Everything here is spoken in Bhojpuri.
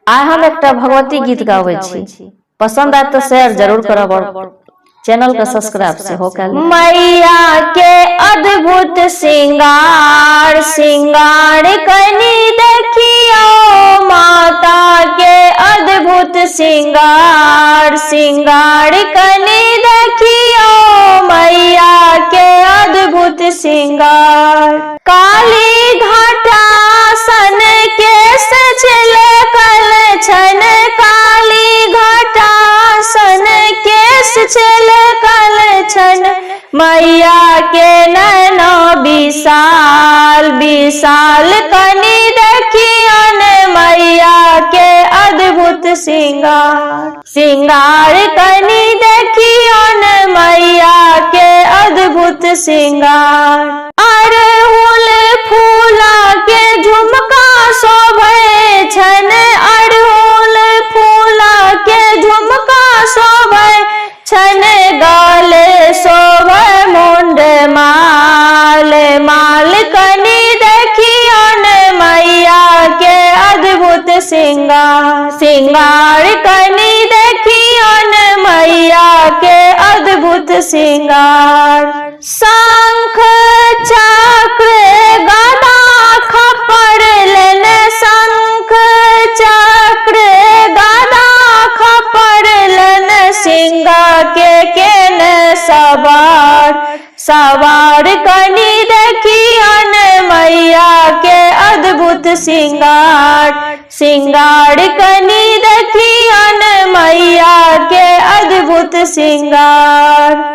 आइ हम एक भगवती गीत गावे छी, पसंद आए तो शेयर जरूर करब और चैनल का सब्सक्राइब से हो कर। मैया के अद्भुत श्रृंगार श्रृंगार कनी देखियो, माता के अद्भुत श्रृंगार श्रृंगार कनी देखियो, मैया के अद्भुत श्रृंगार। काली घटासन केस छिलकल छन, काली घटासन केस छिलकल छन, मैया के नैना विशाल विशाल कनी देखियन, मैया के अद्भुत श्रृंगार श्रृंगार कनी देखियन, मैया के अद्भुत श्रृंगार। अड़हुल फूला के झुमका शोभे छन, अड़हुल फूला के झुमका शोभे छन, गाले शोभे मुंड माल माल कनी देखियन, मैया के अद्भुत श्रृंगार श्रृंगार कनी देखियन, मैया के अद्भुत श्रृंगार। शंख चक्र गदा खप्पर लेन, शंख चक्र गदा खप्पर लेन, सिंगा के केन सवार सवार कनी देखियन, मैया के अद्भुत श्रृंगार श्रृंगार कनी देखियन, मैया के अद्भुत श्रृंगार।